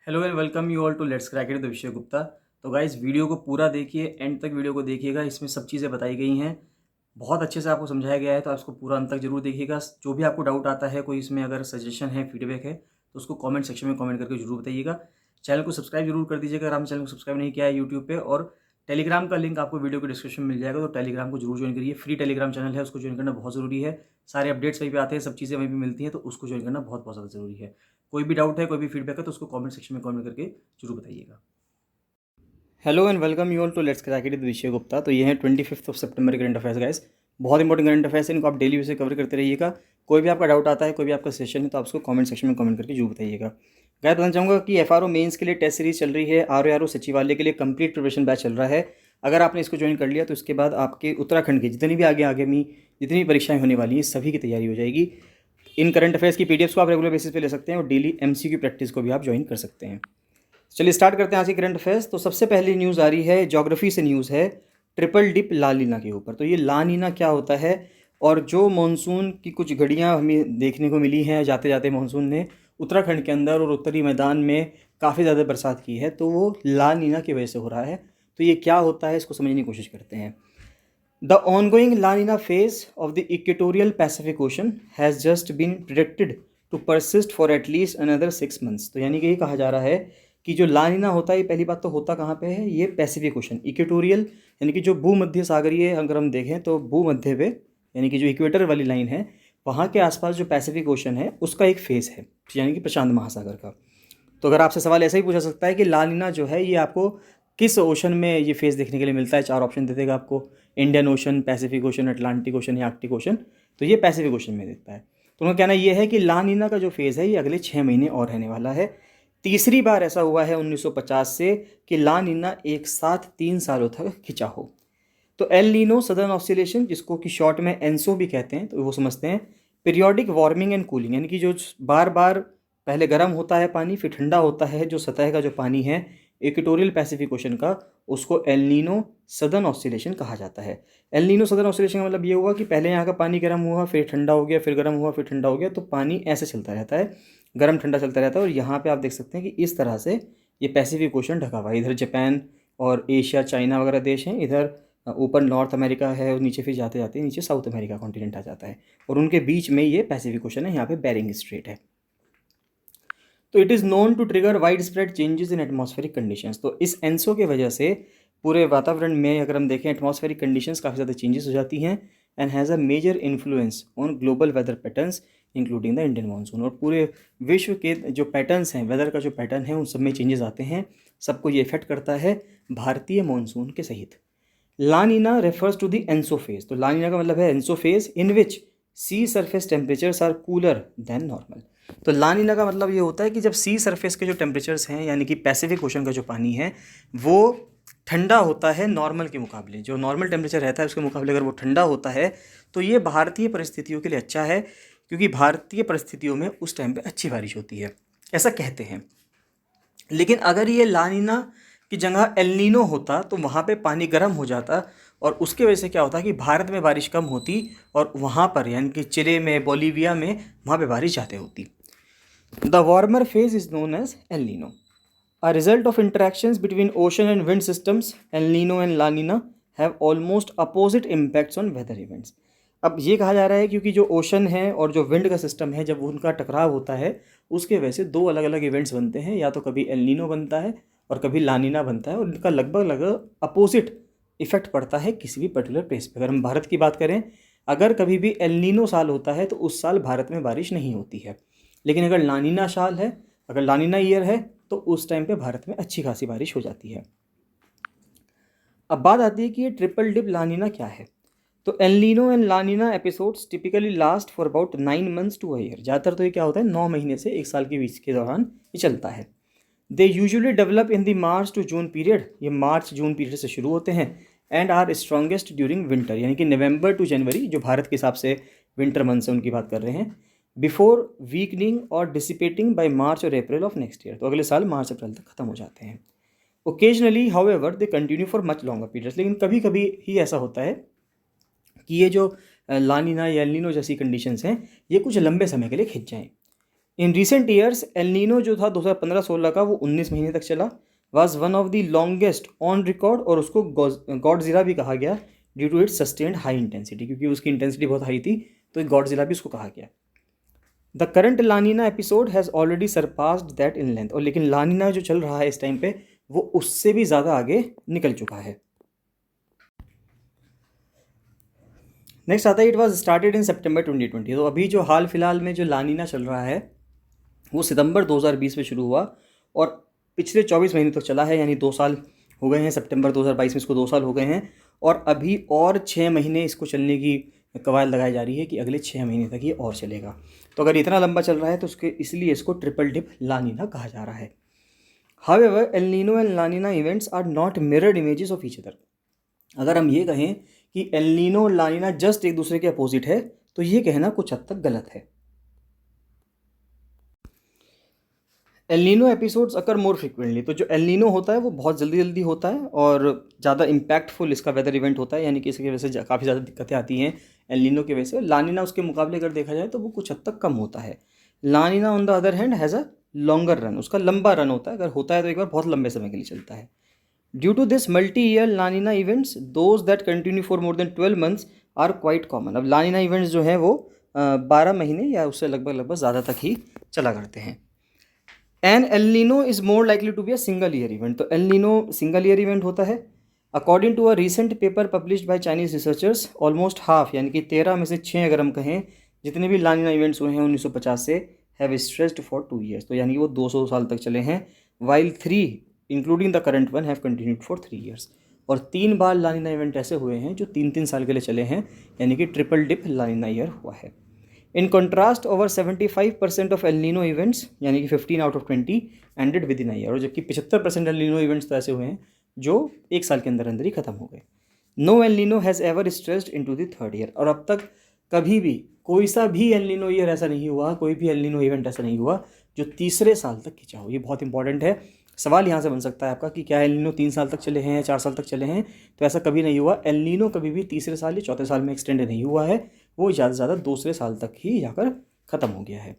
Hello and welcome you all to let's crack it the Vishay Gupta. तो guys video को पूरा देखिए, एंड तक वीडियो को देखिएगा। इसमें सब चीज़ें बताई गई हैं, बहुत अच्छे से आपको समझाया गया है, तो आप इसको पूरा अंत तक जरूर देखिएगा। जो भी आपको डाउट आता है, कोई इसमें अगर सजेशन है, फीडबैक है, तो उसको कमेंट सेक्शन में कमेंट करके जरूर बताइएगा। चैनल को सब्सक्राइब जरूर कर दीजिएगा अगर आपने चैनल को सब्सक्राइब नहीं किया है यूट्यूब पे। और टेलीग्राम का लिंक आपको वीडियो के डिस्क्रिप्शन में मिल जाएगा, तो टेलीग्राम को जरूर ज्वाइन करिए। फ्री टेलीग्राम चैनल है, उसको ज्वाइन करना बहुत ज़रूरी है। सारे अपडेट्स वहीं पे आते हैं, सब चीज़ें वहीं पे मिलती हैं, तो उसको ज्वाइन करना बहुत बहुत ज़्यादा ज़रूरी है। कोई भी डाउट है, कोई भी फीडबैक है, तो उसको कमेंट सेक्शन में कमेंट करके जरूर बताइएगा। Hello and welcome you all to let's crack it with Vishay Gupta. तो ये है 25 सितंबर करंट अफेयर्स गाइस। बहुत इंपॉर्टेंट करंट अफेयर्स है, इनको आप डेली बेसिस कवर करते रहिएगा। कोई भी आपका डाउट आता है, कोई भी आपका सेशन है, तो आप उसको कमेंट सेक्शन में कमेंट करके जरूर बताइएगा। गाइस बताना चाहूँगा कि एफआरओ मेंस के लिए टेस्ट सीरीज चल रही है, आरओ सचिवालय के लिए कंप्लीट प्रिपरेशन बैच चल रहा है। अगर आपने इसको ज्वाइन कर लिया तो इसके बाद आपके उत्तराखंड की जितनी भी आगे में जितनी भी परीक्षाएं होने वाली हैं, सभी की तैयारी हो जाएगी। इन करंट अफेयर्स की पीडीएफ्स को आप रेगुलर बेसिस पे ले सकते हैं और डेली एमसीक्यू प्रैक्टिस को भी आप ज्वाइन कर सकते हैं। चलिए स्टार्ट करते हैं आज की करंट अफेयर्स। तो सबसे पहली न्यूज़ आ रही है, ज्योग्राफी से न्यूज़ है, ट्रिपल डिप ला नीना के ऊपर। तो ये ला नीना क्या होता है, और जो मानसून की कुछ घड़ियां हमें देखने को मिली हैं, जाते जाते मानसून ने उत्तराखंड के अंदर और उत्तरी मैदान में काफ़ी ज़्यादा बरसात की है, तो वो ला नीना की वजह से हो रहा है। तो ये क्या होता है, इसको समझने की कोशिश करते हैं। The ongoing La Nina phase of the equatorial Pacific Ocean has just been predicted to persist for at least another 6 months. तो यानी कि ये कहा जा रहा है कि जो ला नीना होता है, ये पहली बात तो होता कहाँ पे है, ये पैसिफिक ओशन इक्वेटोरियल, यानी कि जो भूमध्य सागरीय अगर हम देखें तो भूमध्य पे, यानी कि जो इक्वेटर वाली लाइन है, वहाँ के आसपास जो पैसिफिक ओशन है उसका एक फेस है, यानी कि प्रशांत महासागर का। तो अगर आपसे सवाल ऐसा ही पूछा सकता है कि ला नीना जो है ये आपको किस ओशन में ये फेस देखने के लिए मिलता है, 4 ऑप्शन दे देगा आपको, Indian ocean, Pacific ocean, Atlantic ocean या आर्कटिक ओशन। तो ये पैसिफिक ओशन में देता है। तो उनका कहना ये है कि ला नीना का जो फेज़ है ये अगले 6 महीने और रहने वाला है। तीसरी बार ऐसा हुआ है 1950 से कि ला नीना एक साथ 3 सालों तक खिंचा हो। तो एल नीनो सदर्न ऑस्सिलेशन, जिसको कि शॉर्ट में एनसो भी कहते हैं, तो वो समझते हैं। पीरियोडिक वार्मिंग एंड कूलिंग, यानी कि जो बार बार पहले गर्म होता है पानी, फिर ठंडा होता है, जो सतह का जो पानी है इक्वेटोरियल पैसिफिक ओशन का, उसको एल नीनो सदर्न ऑस्सिलेशन कहा जाता है। एल नीनो सदर्न ऑस्सिलेशन का मतलब ये हुआ कि पहले यहाँ का पानी गर्म हुआ, फिर ठंडा हो गया, फिर गर्म हुआ, फिर ठंडा हो गया, तो पानी ऐसे चलता रहता है, गर्म ठंडा चलता रहता है। और यहाँ पे आप देख सकते हैं कि इस तरह से ये पैसिफिक ओशन ढका हुआ है। इधर जापान और एशिया, चाइना वगैरह देश हैं, इधर ऊपर नॉर्थ अमेरिका है, और नीचे फिर जाते जाते नीचे साउथ अमेरिका कॉन्टिनेंट आ जाता है, और उनके बीच में ये पैसिफिक ओशन है, यहाँ पे बेरिंग स्ट्रेट है। तो it is known to trigger wide spread changes in atmospheric conditions. तो इस एनसो के वजह से पूरे वातावरण में अगर हम देखें, एटमॉस्फेरिक कंडीशंस काफ़ी ज़्यादा चेंजेस हो जाती हैं, and has a major influence on global weather patterns including the Indian monsoon. और पूरे विश्व के जो पैटर्न्स हैं, वेदर का जो पैटर्न है, उन सब में चेंजेस आते हैं, सबको ये इफेक्ट करता है, भारतीय मानसून के सहित। La Nina refers to the ENSO phase. तो ला नीना का मतलब है ENSO phase, in which sea surface temperatures are cooler than normal. तो ला नीना का मतलब ये होता है कि जब सी सरफेस के जो टेम्परेचर्स हैं, यानी कि पैसिफिक ओशन का जो पानी है, वो ठंडा होता है नॉर्मल के मुकाबले, जो नॉर्मल टेम्परेचर रहता है उसके मुकाबले अगर वो ठंडा होता है, तो ये भारतीय परिस्थितियों के लिए अच्छा है, क्योंकि भारतीय परिस्थितियों में उस टाइम पे अच्छी बारिश होती है, ऐसा कहते हैं। लेकिन अगर ये ला नीना की जगह एल नीनो होता, तो वहाँ पे पानी गर्म हो जाता, और उसके वजह से क्या होता कि भारत में बारिश कम होती, और वहाँ पर यानी कि चिले में, बोलीविया में, वहाँ पे बारिश ज़्यादा होती। The warmer phase is known as El Nino. A result of interactions between ocean and wind systems, El Nino and La Nina have almost opposite impacts on weather events. अब ये कहा जा रहा है क्योंकि जो ओशन है और जो विंड का सिस्टम है, जब उनका टकराव होता है, उसके वजह से 2 अलग अलग इवेंट्स बनते हैं, या तो कभी एल नीनो बनता है और कभी ला नीना बनता है, और इनका लगभग अपोजिट इफेक्ट पड़ता है किसी भी पर्टिकुलर प्लेस पे। अगर हम भारत की बात करें, अगर कभी भी एल नीनो साल होता है तो उस साल भारत में बारिश नहीं होती है, लेकिन अगर ला नीना साल है, अगर ला नीना ईयर है, तो उस टाइम पे भारत में अच्छी खासी बारिश हो जाती है। अब बात आती है कि ये ट्रिपल डिप ला नीना क्या है। तो El Nino and La Nina episodes typically last for about 9 months to a year. ज़्यादातर तो ये क्या होता है, 9 महीने से 1 साल के बीच के दौरान ये चलता है। They usually develop in the March to June period. ये मार्च जून पीरियड से शुरू होते हैं, and are strongest during winter, यानी कि नवंबर टू जनवरी, जो भारत के हिसाब से विंटर मंथ है उनकी बात कर रहे हैं, बिफोर वीकनिंग और डिसिपेटिंग बाय मार्च और अप्रैल ऑफ नेक्स्ट ईयर। तो अगले साल मार्च अप्रैल तक खत्म हो जाते हैं। Occasionally however they continue for much longer periods. लेकिन कभी कभी ही ऐसा होता है कि ये जो ला नीना या एल नीनो जैसी कंडीशंस हैं, ये कुछ लंबे समय के लिए खिंच जाएँ। In recent years El Nino जो था 2015-16 का, वो 19 महीने तक चला। Was one of the longest on record, और उसको गॉडजिला भी कहा गया due to its sustained high intensity, क्योंकि उसकी इंटेंसिटी बहुत हाई थी, तो गॉडजिला भी उसको कहा गया। The current लानीना episode has already surpassed that in length, और लेकिन लानीना जो चल रहा है इस टाइम पे वो उससे भी ज़्यादा आगे निकल चुका है। नेक्स्ट आता है, इट वाज स्टार्टेड इन सितंबर 2020। तो अभी जो हाल फिलहाल में जो लानीना चल रहा है वो सितंबर 2020 में शुरू हुआ और पिछले 24 महीने तक चला है, यानी 2 साल हो गए हैं। सितंबर 2022 में इसको 2 साल हो गए हैं, और अभी और 6 महीने इसको चलने की कवायद लगाई जा रही है कि अगले 6 महीने तक ये और चलेगा। तो अगर इतना लंबा चल रहा है तो उसके इसलिए इसको ट्रिपल डिप लानीना कहा जा रहा है। However, El Nino and La Nina events are not mirrored images of each other. अगर हम ये कहें कि एल नीनो और लानीना जस्ट एक दूसरे के अपोजिट है, तो ये कहना कुछ हद तक गलत है। एल नीनो एपिसोड्स अकर मोर फ्रिक्वेंटली। तो जो एल नीनो होता है वो बहुत जल्दी जल्दी होता है और ज़्यादा इम्पैक्टफुल इसका वेदर इवेंट होता है, यानी कि इसकी वजह से काफ़ी ज़्यादा दिक्कतें आती हैं एल नीनो की वजह से। लानीना उसके मुकाबले अगर देखा जाए तो वो कुछ हद तक कम होता है। लानीना on the other hand has a longer run, उसका लंबा रन होता है, अगर होता है तो एक बार बहुत लंबे समय के लिए चलता है। Due to this multi year La Nina events, those that continue for more than 12 months are quite common. अब लानीना इवेंट्स जो हैं वो 12 महीने या उससे लगभग ज़्यादा तक ही चला करते हैं। An El Nino is more likely to be a single year event. तो El Nino single year event होता है। According to a recent paper published by Chinese researchers, almost half यानी कि 13 में से 6 अगर हम कहें जितने भी लानीना इवेंट्स हुए हैं 1950 से, हैव स्ट्रेच्ड फॉर 2 ईयर्स। तो यानी कि वो 200 साल तक चले हैं। While 3 including the current one have continued for 3 years. और 3 बार लानीना इवेंट ऐसे हुए हैं जो 3-3 साल के लिए चले हैं, यानी कि ट्रिपल डिप लानीना ईयर हुआ है। In contrast, over 75% of El Nino events, यानी कि 15 out of 20 ended with in a year. और जबकि 75% एल नीनो इवेंट्स तो ऐसे हुए हैं जो 1 साल के अंदर अंदर ही खत्म हो गए। No El Nino has ever stretched into the 3rd year. और अब तक कभी भी कोई सा भी एल नीनो ईयर ऐसा नहीं हुआ, कोई भी एल नीनो इवेंट ऐसा नहीं हुआ जो तीसरे साल तक खिंचा हो। ये बहुत इंपॉर्टेंट है। सवाल यहाँ से बन सकता है आपका कि क्या एल नीनो 3 साल तक चले हैं या 4 साल तक चले हैं, तो ऐसा कभी नहीं हुआ। एल नीनो कभी भी तीसरे साल या चौथे साल में एक्सटेंड नहीं हुआ है, वो ज़्यादा से ज़्यादा दूसरे साल तक ही जाकर ख़त्म हो गया है।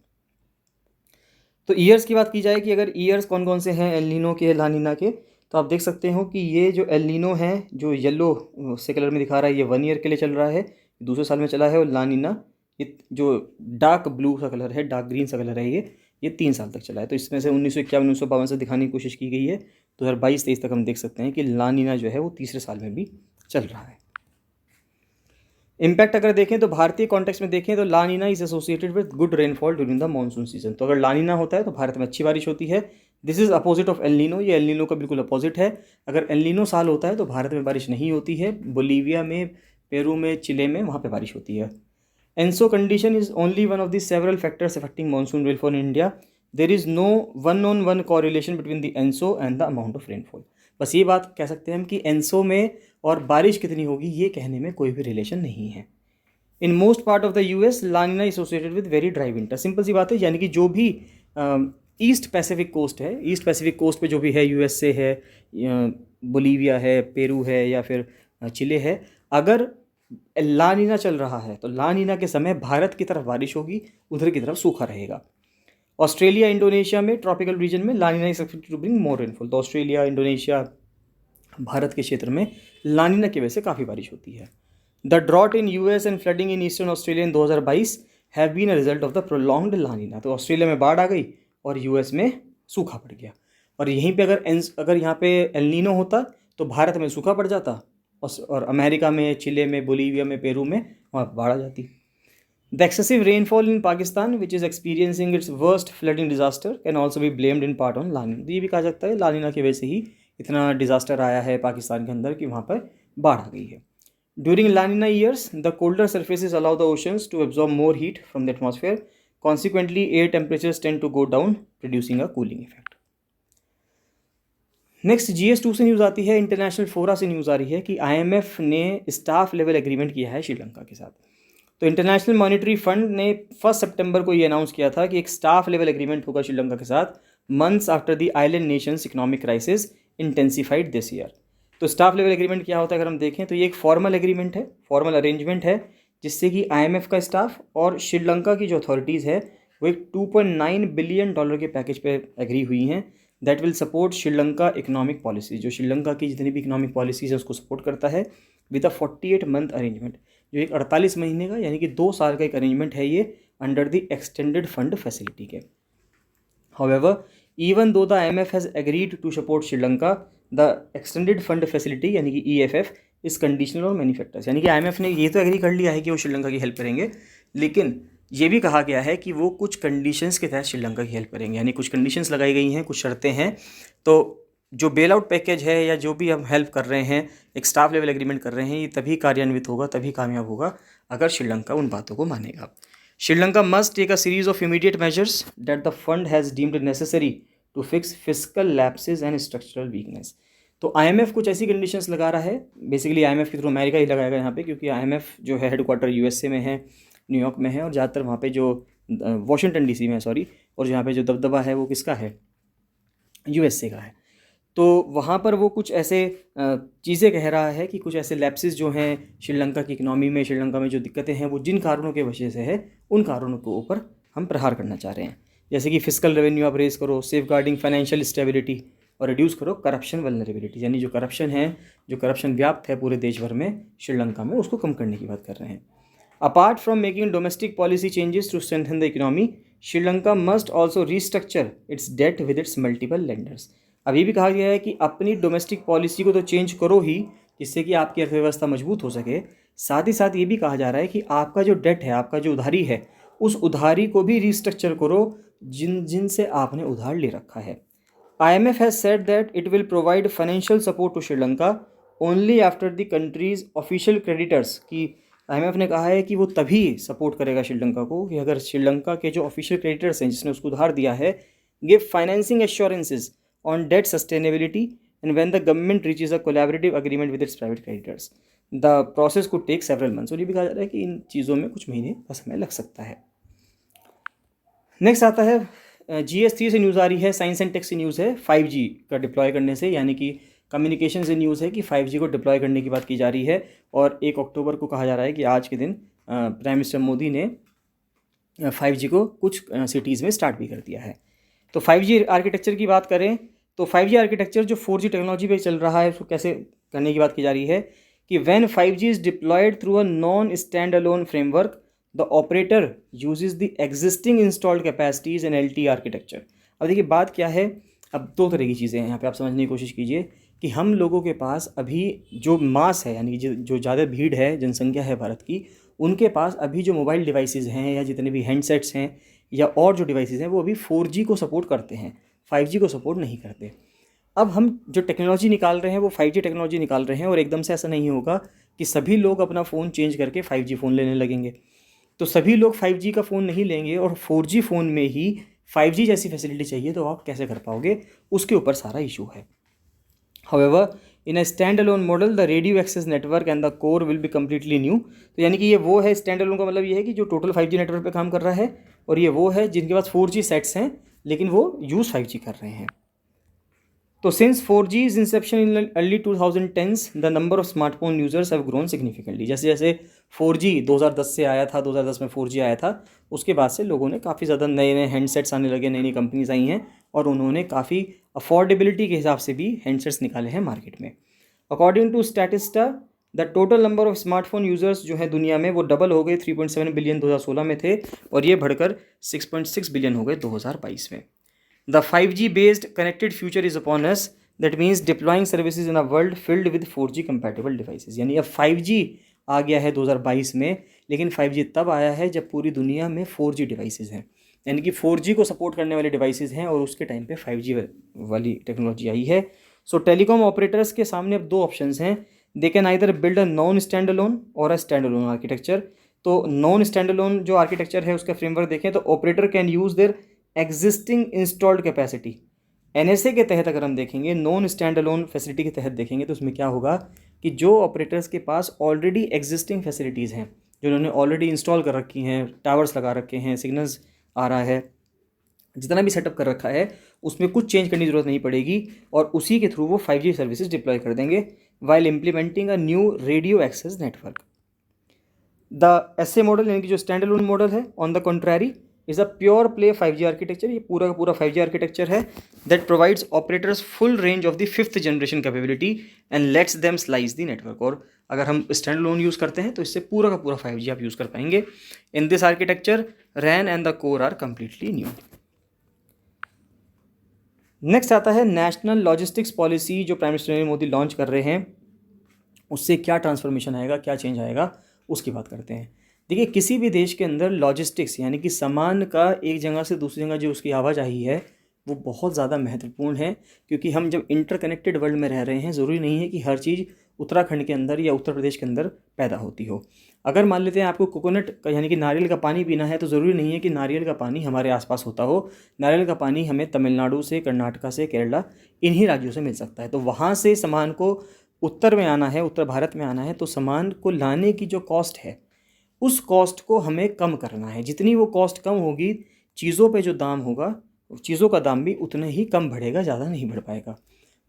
तो ईयर्स की बात की जाए कि अगर ईयर्स कौन कौन से हैं एल नीनो के, लानीना के, तो आप देख सकते हो कि ये जो एल नीनो है जो येलो से कलर में दिखा रहा है, ये 1 ईयर के लिए चल रहा है, दूसरे साल में चला है। और लानीना ये जो डार्क ब्लू सा कलर है, डार्क ग्रीन सा कलर है, ये 3 साल तक चला है। तो इसमें से 1951-1952 से दिखाने की कोशिश की गई है। 2022-23 तक हम देख सकते हैं कि लानीना जो है वो तीसरे साल में भी चल रहा है। इम्पैक्ट अगर देखें तो भारतीय कॉन्टेक्स्ट में देखें तो लानीना is associated with good rainfall during the monsoon season. तो अगर लानीना होता है तो भारत में अच्छी बारिश होती है। This is opposite of El Nino, ये एल नीनो का बिल्कुल अपोजिट है। अगर एल नीनो साल होता है तो भारत में बारिश नहीं होती है। बोलीविया में, पेरू में, चिले में वहाँ पे बारिश होती है। ENSO condition is only one of the several factors affecting monsoon rainfall in India. There is no one correlation between the ENSO and the amount of rainfall. बस ये बात कह सकते हैं हम कि एनसो में और बारिश कितनी होगी ये कहने में कोई भी रिलेशन नहीं है। In most part of the US La Nina associated with very dry winter. Simple सी बात है, यानी कि जो भी ईस्ट पैसिफिक कोस्ट है, ईस्ट पैसिफिक कोस्ट पे जो भी है, यूएस से है, बोलीविया है, पेरू है या फिर चिले है, अगर लानीना चल रहा है तो लानीना के समय भारत की तरफ बारिश होगी, उधर की तरफ सूखा रहेगा। ऑस्ट्रेलिया, इंडोनेशिया में ट्रॉपिकल रीजन में La Nina is expected to bring more rainfall. तो ऑस्ट्रेलिया, इंडोनेशिया, भारत के क्षेत्र में लानीना की वजह से काफ़ी बारिश होती है। The drought in US and flooding in eastern Australia in 2022 have been a result of the prolonged La Nina. तो ऑस्ट्रेलिया में बाढ़ आ गई और यूएस में सूखा पड़ गया। और यहीं पे अगर यहाँ पे एल नीनो होता तो भारत में सूखा पड़ जाता और अमेरिका में, चिले में, बोलीविया में, पेरू में वहाँ बाढ़ आ जाती। The excessive rainfall in Pakistan which is experiencing its worst flooding disaster can also be blamed in part on लानीना। तो ये भी कहा जाता है लानीना की वजह से ही इतना डिजास्टर आया है पाकिस्तान के अंदर कि वहाँ पर बाढ़ आ गई है। During La Nina years, the colder surfaces allow the oceans to absorb more heat from the atmosphere. Consequently, air temperatures tend to go down, producing a cooling effect. Next GS2 से न्यूज़ आती है, international फोरा से news आ रही है कि IMF ने staff level agreement किया है श्रीलंका के साथ। तो इंटरनेशनल मॉनेटरी फंड ने 1 सितंबर को ये अनाउंस किया था कि एक स्टाफ लेवल एग्रीमेंट होगा श्रीलंका के साथ, months after the island Nations economic crisis intensified this year. तो स्टाफ लेवल एग्रीमेंट क्या होता है अगर हम देखें तो ये एक फॉर्मल एग्रीमेंट है, फॉर्मल अरेंजमेंट है, जिससे कि IMF का स्टाफ और श्रीलंका की जो अथॉरिटीज़ है वो एक $2.9 बिलियन के पैकेज पे एग्री हुई हैं that will support Sri Lanka economic policy, जो श्रीलंका की जितनी भी इकोनॉमिक पॉलिसीज है उसको सपोर्ट करता है विद अ 48 मंथ अरेंजमेंट, जो एक 48 महीने का यानी कि 2 साल का एक अरेंजमेंट है ये under the extended fund facility के। However, even though the IMF has agreed to support Sri Lanka, the extended fund facility यानी कि EFF इस कंडीशनल और मैनी फैक्टर्स, यानी कि IMF ने ये तो एग्री कर लिया है कि वो श्रीलंका की हेल्प करेंगे, लेकिन ये भी कहा गया है कि वो कुछ कंडीशंस के तहत श्रीलंका की हेल्प करेंगे, यानी कुछ कंडीशंस लगाई गई हैं, कुछ शर्तें हैं। तो जो बेल आउट पैकेज है या जो भी हम हेल्प कर रहे हैं, एक स्टाफ लेवल एग्रीमेंट कर रहे हैं, ये तभी कार्यान्वित होगा, तभी कामयाब होगा अगर श्रीलंका उन बातों को मानेगा। Sri Lanka must take a series of immediate measures that the fund has deemed necessary to fix fiscal lapses and structural weakness। तो IMF कुछ ऐसी कंडीशंस लगा रहा है, बेसिकली IMF के थ्रू अमेरिका ही लगाएगा यहाँ पे, क्योंकि IMF जो है हेडक्वार्टर USA में है, न्यूयॉर्क में है, और ज़्यादातर वहाँ पे जो वॉशिंगटन DC में है, सॉरी, और जहाँ पे जो दबदबा है वो किसका है, USA का है। तो वहाँ पर वो कुछ ऐसे चीज़ें कह रहा है कि कुछ ऐसे लैप्सेस जो हैं श्रीलंका की इकनॉमी में, श्रीलंका में जो दिक्कतें हैं वो जिन कारणों के वजह से है, उन कारणों के ऊपर हम प्रहार करना चाह रहे हैं, जैसे कि फिस्कल रेवेन्यू आप रेज करो, सेफ गार्डिंग फाइनेंशियल स्टेबिलिटी, और रिड्यूस करो करप्शन वल्नरेबिलिटी, यानी जो करप्शन है, जो करप्शन व्याप्त है पूरे देश भर में श्रीलंका में, उसको कम करने की बात कर रहे हैं। Apart from making domestic policy changes to strengthen the economy, Sri Lanka must also restructure its debt with its multiple lenders. अभी भी कहा गया है कि अपनी डोमेस्टिक पॉलिसी को तो चेंज करो ही, जिससे कि आपकी अर्थव्यवस्था मजबूत हो सके, साथ ही साथ ये भी कहा जा रहा है कि आपका जो डेट है, आपका जो उधारी है, उस उधारी को भी रीस्ट्रक्चर करो जिनसे आपने उधार ले रखा है। IMF has said that it will provide financial support to Sri Lanka only after the country's official creditors, कि IMF ने कहा है कि वो तभी सपोर्ट करेगा श्रीलंका को कि अगर श्रीलंका के जो ऑफिशियल क्रेडिटर्स हैं, जिसने उसको उधार दिया है, give financing assurances on debt sustainability and when the government reaches a collaborative agreement with its private creditors, the process could take several months। और ये भी कहा जा रहा है कि इन चीज़ों में कुछ महीने का समय लग सकता है। नेक्स्ट आता है GS3 से न्यूज़ आ रही है, साइंस एंड टेक से न्यूज़ है 5G का डिप्लॉय करने से, यानी कि कम्युनिकेशन से न्यूज़ है कि 5G को डिप्लॉय करने की बात की जा रही है। और 1 अक्टूबर को कहा जा रहा है कि आज के दिन प्राइम मिनिस्टर मोदी ने 5G को कुछ सिटीज़ में स्टार्ट भी कर दिया है। तो 5G आर्किटेक्चर की बात करें तो 5G आर्किटेक्चर जो 4G टेक्नोलॉजी पे चल रहा है, उसको कैसे करने की बात की जा रही है कि when 5G is deployed through a non stand alone framework, the operator uses the existing installed capacities and LTE architecture. अब देखिए बात क्या है, अब 2 तरह की चीज़ें हैं यहाँ पे, आप समझने की कोशिश कीजिए कि हम लोगों के पास अभी जो मास है, यानी कि जो ज़्यादा भीड़ है, जनसंख्या है भारत की, उनके पास अभी जो मोबाइल डिवाइसेज़ हैं या जितने भी हैंडसेट्स हैं या और जो डिवाइसेज़ हैं, वो अभी 4G को सपोर्ट करते हैं, 5G को सपोर्ट नहीं करते। अब हम जो टेक्नोलॉजी निकाल रहे हैं वो 5G टेक्नोलॉजी निकाल रहे हैं, और एकदम से ऐसा नहीं होगा कि सभी लोग अपना फ़ोन चेंज करके 5G फ़ोन लेने लगेंगे। तो सभी लोग 5G का फ़ोन नहीं लेंगे और 4G फ़ोन में ही 5G जैसी फैसिलिटी चाहिए, तो आप कैसे कर पाओगे, उसके ऊपर सारा इशू है। However, in a standalone model, the radio access network and the core will be completely new। तो यानी कि ये वो है, standalone का मतलब ये है कि जो टोटल 5G नेटवर्क पे काम कर रहा है, और ये वो है जिनके पास 4G सेट्स हैं लेकिन वो यूज़ 5G कर रहे हैं। तो since 4G's Inception in early 2010s, the number of smartphone users have grown significantly. जैसे जैसे 4G 2010 से आया था, 2010 में 4G आया था, उसके बाद से लोगों ने काफ़ी ज़्यादा नए नए हैंडसेट्स आने लगे, नई नई कंपनीज आई हैं, और उन्होंने काफ़ी अफोर्डेबिलिटी के हिसाब से भी हैंडसेट्स निकाले हैं मार्केट में। According to Statista, the total number of smartphone users जो है दुनिया में वो डबल हो गए, 3.7 बिलियन 2016 में थे, और ये बढ़कर 6.6 बिलियन हो गए 2022 में। The 5G based connected future is upon us, that means deploying services in a world filled with 4G compatible devices। यानी अब 5G आ गया है 2022 में, लेकिन 5G तब आया है जब पूरी दुनिया में 4G डिवाइसेस हैं, यानी कि 4G को सपोर्ट करने वाले डिवाइसेस हैं, और उसके टाइम पे 5G वाली टेक्नोलॉजी आई है। सो टेलीकॉम ऑपरेटर्स के सामने अब 2 ऑप्शंस हैं, they can either build a non stand alone और अ स्टैंड अलोन आर्किटेक्चर। तो नॉन स्टैंड अलोन जो आर्किटेक्चर है उसका फ्रेमवर्क देखें तो operator can use their existing installed capacity. NSA के तहत अगर हम देखेंगे, नॉन स्टैंड अलोन फैसिलिटी के तहत देखेंगे, तो उसमें क्या होगा कि जो ऑपरेटर्स के पास ऑलरेडी एग्जिस्टिंग फैसिलिटीज़ हैं, जो उन्होंने ऑलरेडी इंस्टॉल कर रखी हैं, टावर्स लगा रखे हैं, सिग्नल्स आ रहा है, जितना भी सेटअप कर रखा है, उसमें कुछ चेंज करने की ज़रूरत नहीं पड़ेगी, और उसी के थ्रू वो 5G सर्विसेज डिप्लॉय कर देंगे while implementing a new radio access network. The SA model यानी कि जो स्टैंड अलोन मॉडल है, on the contrary, is a pure play 5G architecture. ये पूरा का पूरा 5G आर्किटेक्चर है that provides operators full range of the 5th generation capability and lets them slice the network. और अगर हम स्टैंड लोन यूज़ करते हैं तो इससे पूरा का पूरा 5G आप यूज़ कर पाएंगे। In this architecture ran and the core are completely new. Next आता है नेशनल लॉजिस्टिक्स पॉलिसी जो prime minister Narendra Modi launch कर रहे हैं। उससे क्या ट्रांसफॉर्मेशन आएगा, क्या चेंज आएगा, उसकी बात करते हैं। देखिए, किसी भी देश के अंदर लॉजिस्टिक्स यानी कि सामान का एक जगह से दूसरी जगह जो उसकी आवाजाही है वो बहुत ज़्यादा महत्वपूर्ण है, क्योंकि हम जब इंटरकनेक्टेड वर्ल्ड में रह रहे हैं, ज़रूरी नहीं है कि हर चीज़ उत्तराखंड के अंदर या उत्तर प्रदेश के अंदर पैदा होती हो। अगर मान लेते हैं आपको कोकोनट का यानी कि नारियल का पानी पीना है, तो ज़रूरी नहीं है कि नारियल का पानी हमारे आसपास होता हो। नारियल का पानी हमें तमिलनाडु से, कर्नाटका से, केरला, इन्हीं राज्यों से मिल सकता है। तो वहाँ से सामान को उत्तर में आना है, उत्तर भारत में आना है, तो सामान को लाने की जो कॉस्ट है उस कॉस्ट को हमें कम करना है। जितनी वो कॉस्ट कम होगी, चीज़ों पे जो दाम होगा, चीज़ों का दाम भी उतना ही कम बढ़ेगा, ज़्यादा नहीं बढ़ पाएगा।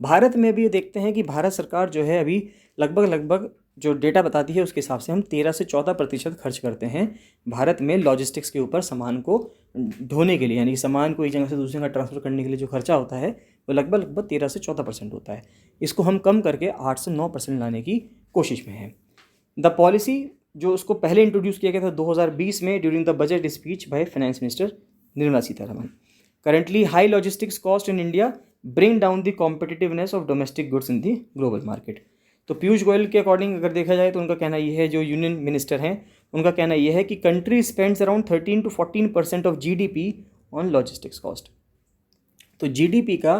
भारत में भी देखते हैं कि भारत सरकार जो है अभी लगभग जो डेटा बताती है उसके हिसाब से हम 13 से 14% खर्च करते हैं भारत में लॉजिस्टिक्स के ऊपर, सामान को ढोने के लिए, यानी कि सामान को एक जगह से दूसरी जगह ट्रांसफ़र करने के लिए जो खर्चा होता है वो लगभग 13 से 14% होता है। इसको हम कम करके 8 से 9% लाने की कोशिश में है। द पॉलिसी जो उसको पहले इंट्रोड्यूस किया गया था 2020 में during the budget speech by finance minister Nirmala Sitharaman. Currently high logistics cost in India bring down the competitiveness of domestic goods in the global market. तो पीयूष गोयल के अकॉर्डिंग अगर देखा जाए तो उनका कहना यह है, जो यूनियन मिनिस्टर हैं उनका कहना यह है कि country spends around 13 to 14% of GDP on logistics cost. तो GDP का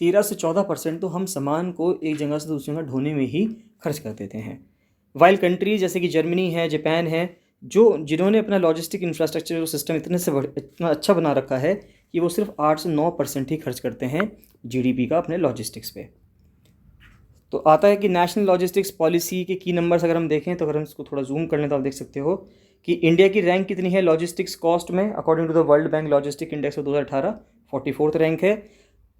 13 से 14% तो हम सामान को एक जगह से दूसरी जगह ढोने में ही खर्च कर देते हैं। वाइल कंट्रीज जैसे कि जर्मनी है, जापान है, जिन्होंने अपना लॉजिस्टिक इंफ्रास्ट्रक्चर सिस्टम इतना अच्छा बना रखा है कि वो सिर्फ 8 से 9% ही खर्च करते हैं GDP का अपने लॉजिस्टिक्स पे। तो आता है कि नेशनल लॉजिस्टिक्स पॉलिसी के की नंबर्स अगर हम देखें, तो अगर हम इसको थोड़ा जूम कर लें तो आप देख सकते हो कि इंडिया की रैंक कितनी है लॉजिस्टिक्स कॉस्ट में। According to the world bank logistic index of 2018 44th rank है।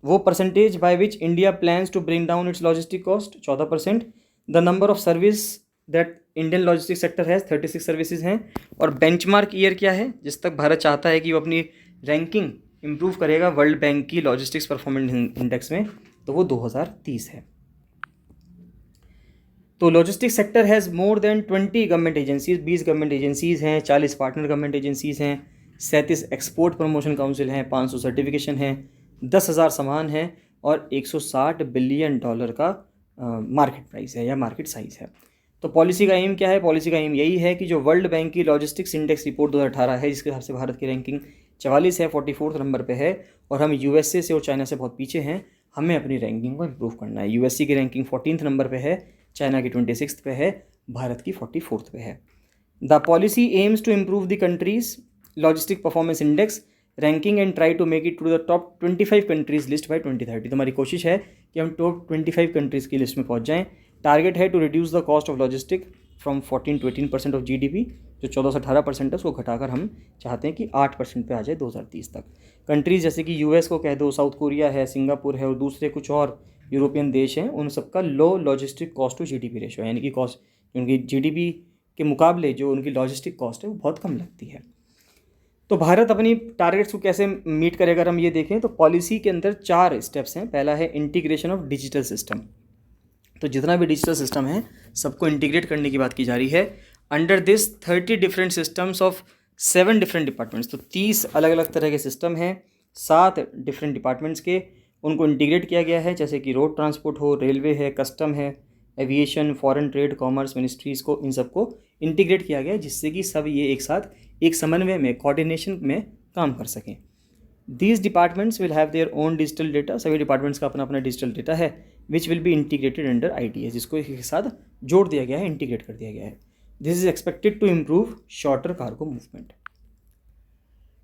वो percentage by which India plans to bring down its logistic cost 14%। The number of service that Indian logistic sector है 36 services हैं। और benchmark year क्या है जिस तक भारत चाहता है कि वो अपनी रैंकिंग इंप्रूव करेगा वर्ल्ड बैंक की लॉजिस्टिक्स परफॉर्मेंस इंडेक्स में, तो वो 2030 है। तो logistic sector has more than 20 government agencies, 20 government agencies हैं, 40 पार्टनर गवर्नमेंट एजेंसीज़ हैं, 37 एक्सपोर्ट प्रमोशन काउंसिल हैं, 500 सर्टिफिकेशन हैं, 10,000 सामान हैं और $160 बिलियन का मार्केट प्राइस है या मार्केट साइज़ है। तो पॉलिसी का एम क्या है? पॉलिसी का एम यही है कि जो वर्ल्ड बैंक की लॉजिस्टिक्स इंडेक्स रिपोर्ट 2018 है, जिसके हिसाब से भारत की रैंकिंग 44 है, 44th नंबर पे है, और हम USA से और चाइना से बहुत पीछे हैं। हमें अपनी रैंकिंग को इम्प्रूव करना है। USA की रैंकिंग 14th नंबर पे है, चाइना की 26th पे है, भारत की 44th पे है। The policy aims to improve the country's logistic performance index ranking and try to make it to the top 25 countries list by 2030। तो हमारी कोशिश है कि हम टॉप 25 कंट्रीज़ की लिस्ट में पहुंच जाएं। टारगेट है to reduce the cost of logistic from 14 to 18% of GDP। जो 14 से 18% है उसको घटाकर हम चाहते हैं कि 8% पे आ जाए 2030 तक। कंट्रीज़ जैसे कि US को कह दो, साउथ कोरिया है, सिंगापुर है और दूसरे कुछ और यूरोपियन देश हैं, उन सबका low logistic cost to GDP ratio, यानी कि कॉस्ट उनकी GDP के मुकाबले जो उनकी लॉजिस्टिक कॉस्ट है वो बहुत कम लगती है। तो भारत अपनी टारगेट्स को कैसे मीट करेगा, अगर हम ये देखें तो पॉलिसी के अंदर 4 स्टेप्स हैं। पहला है इंटीग्रेशन ऑफ डिजिटल सिस्टम। तो जितना भी डिजिटल सिस्टम है सबको इंटीग्रेट करने की बात की जा रही है। Under this 30 different systems of 7 different departments. तो 30 अलग अलग तरह के सिस्टम हैं 7 डिफरेंट डिपार्टमेंट्स के, उनको इंटीग्रेट किया गया है। जैसे कि रोड ट्रांसपोर्ट हो, रेलवे है, कस्टम है, aviation, foreign trade, commerce, ministries को, इन सबको इंटीग्रेट किया गया है, जिससे कि सब ये एक साथ एक समन्वय में, कोऑर्डिनेशन में काम कर सकें। These departments will have their own digital data. सभी डिपार्टमेंट्स का अपना अपना डिजिटल डेटा है which will be integrated under ITS, जिसको एक साथ जोड़ दिया गया है, इंटीग्रेट कर दिया गया है। This is expected to improve shorter cargo movement.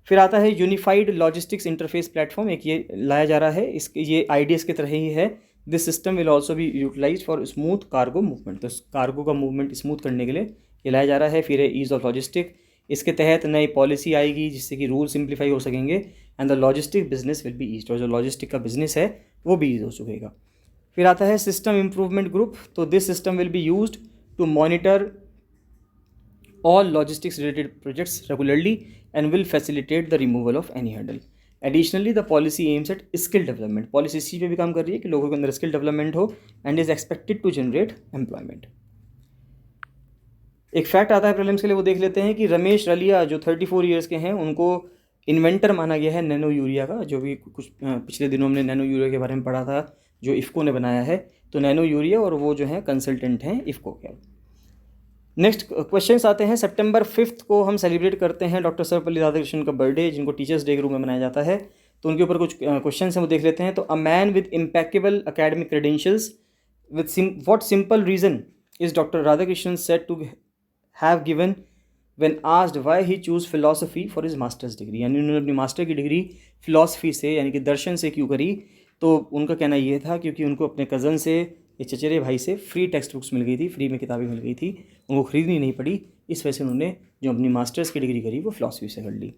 फिर आता है यूनिफाइड लॉजिस्टिक्स इंटरफेस प्लेटफॉर्म, एक ये लाया जा रहा है, इसके ये IDS की तरह ही है। This system will also be utilize for smooth cargo movement. तो कार्गो का मूवमेंट स्मूथ करने के लिए ये लाया जा रहा है। फिर है ईज ऑफ लॉजिस्टिक, इसके तहत नई पॉलिसी आएगी जिससे कि रूल सिंप्लीफाई हो सकेंगे and the logistic business will be ease, और जो लॉजिस्टिक का बिजनेस है वो भी ईज हो सकेगा। फिर आता है सिस्टम इम्प्रूवमेंट ग्रुप। तो this system will be used to monitor all logistics related projects regularly and will facilitate the removal of any hurdle. Additionally, the policy aims at skill development. Policy इसी पे भी काम कर रही है कि लोगों के अंदर स्किल डेवलपमेंट हो and is expected to generate employment. एक फैक्ट आता है प्रीलिम्स के लिए, वो देख लेते हैं कि रमेश रलिया जो 34 ईयर्स के हैं उनको इन्वेंटर माना गया है नैनो यूरिया का, जो भी कुछ पिछले दिनों हमने नैनो यूरिया के बारे में पढ़ा था जो इफ़को ने बनाया है, तो नैनो यूरिया, और वो जो है कंसल्टेंट हैं इफ़को के। नेक्स्ट क्वेश्चंस आते हैं। सितंबर 5 को हम सेलिब्रेट करते हैं डॉक्टर सर्वपल्ली राधाकृष्णन का बर्थडे, जिनको टीचर्स डे के रूप में मनाया जाता है, तो उनके ऊपर कुछ क्वेश्चन हैं वो देख लेते हैं। तो a man with impeccable academic credentials with what simple reason is doctor Radhakrishnan said to have given when asked why he chose philosophy for his master's degree, यानी उन्होंने अपनी मास्टर की डिग्री फिलॉसफी से यानी कि दर्शन से क्यों करी, तो उनका कहना ये था क्योंकि उनको अपने कज़न से, ये चचेरे भाई से फ्री टेक्स्ट बुक्स मिल गई थी, फ्री में किताबें मिल गई थी, उनको खरीदनी नहीं पड़ी, इस वजह से उन्होंने जो अपनी मास्टर्स की डिग्री करी वो फिलॉसफी से कर ली।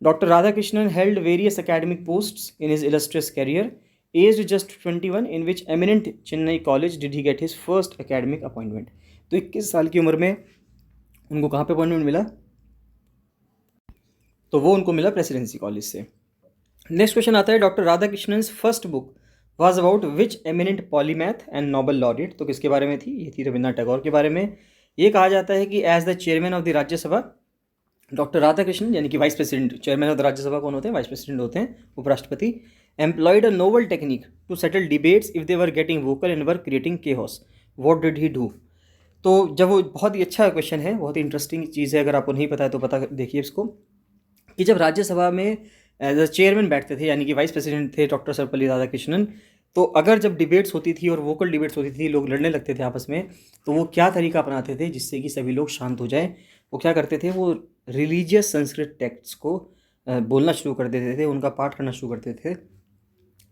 Doctor Radhakrishnan held various academic posts in his illustrious career, aged just 21, in which eminent Chennai college did he get his first academic appointment. तो 21 साल की उम्र में उनको कहाँ पे अपॉइंटमेंट मिला, तो वो उनको मिला प्रेसिडेंसी कॉलेज से। नेक्स्ट क्वेश्चन आता है, doctor Radhakrishnan first book was about which eminent polymath and Nobel laureate, तो किसके बारे में थी, ये थी रविन्द्रनाथ टैगोर के बारे में। ये कहा जाता है कि as the chairman of the Rajya Sabha doctor Radhakrishnan, यानी कि vice president, chairman of the Rajya Sabha कौन होते हैं, वाइस प्रेसिडेंट होते हैं, उपराष्ट्रपति, employed a novel technique to settle debates if they were getting vocal and were creating chaos, what did he do. तो जब वो बहुत ही अच्छा क्वेश्चन है, बहुत ही इंटरेस्टिंग चीज़ है, अगर आपको नहीं पता है तो पता देखिए इसको, कि जब राज्यसभा में एज अ चेयरमैन बैठते थे, यानी कि वाइस प्रेसिडेंट थे डॉक्टर सर्वपल्ली राधाकृष्णन, तो अगर जब डिबेट्स होती थी और वोकल डिबेट्स होती थी, लोग लड़ने लगते थे आपस में, तो वो क्या तरीका अपनाते थे जिससे कि सभी लोग शांत हो जाएं, वो क्या करते थे, वो रिलीजियस संस्कृत टेक्स्ट को बोलना शुरू कर देते थे, उनका पाठ करना शुरू करते थे,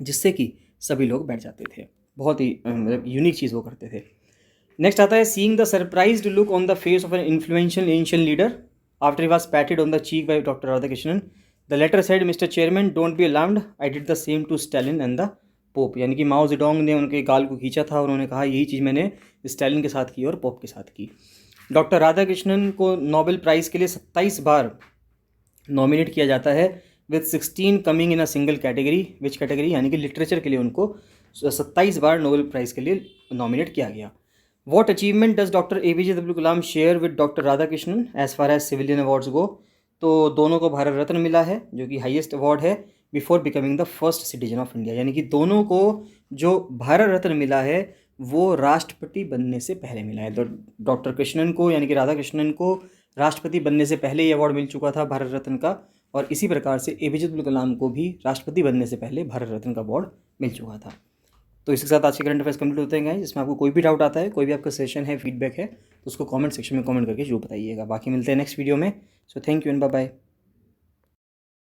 जिससे कि सभी लोग बैठ जाते थे। बहुत ही यूनिक चीज़ वो करते थे। नेक्स्ट आता है, seeing the surprised look on the face of an influential ancient leader after he was patted on the cheek by doctor Radhakrishnan, the latter said, mister chairman don't be alarmed, I did the same to Stalin and the pope, यानी कि माओ Zedong ने उनके गाल को खींचा था और उन्होंने कहा यही चीज़ मैंने स्टालिन के साथ की और पोप के साथ की। डॉक्टर राधाकृष्णन को नोबेल प्राइज़ के लिए 27 बार नॉमिनेट किया जाता है, with 16 coming in a single category, which category, यानी कि लिटरेचर के लिए उनको 27 बार नोबेल प्राइज़ के लिए नॉमिनेट किया गया। What achievement does doctor APJ Abdul Kalam share with doctor Radhakrishnan as far as civilian awards go, तो दोनों को भारत रत्न मिला है, जो कि हाईएस्ट अवार्ड है before becoming the first citizen of India, यानी कि दोनों को जो भारत रत्न मिला है वो राष्ट्रपति बनने से पहले मिला है। तो डॉक्टर कृष्णन को, यानी कि राधाकृष्णन को राष्ट्रपति बनने से पहले ये अवार्ड मिल चुका था भारत रत्न का, और इसी प्रकार से APJ अब्दुल कलाम को भी राष्ट्रपति बनने से पहले भारत रत्न का अवार्ड मिल चुका था। तो इसके साथ आज के करंट अफेयर्स कंप्लीट होते हैं। जिसमें आपको कोई भी डाउट आता है, कोई भी आपका सेशन है, फीडबैक है, तो उसको कमेंट सेक्शन में कमेंट करके जरूर बताइएगा। बाकी मिलते हैं नेक्स्ट वीडियो में। So thank you and bye bye.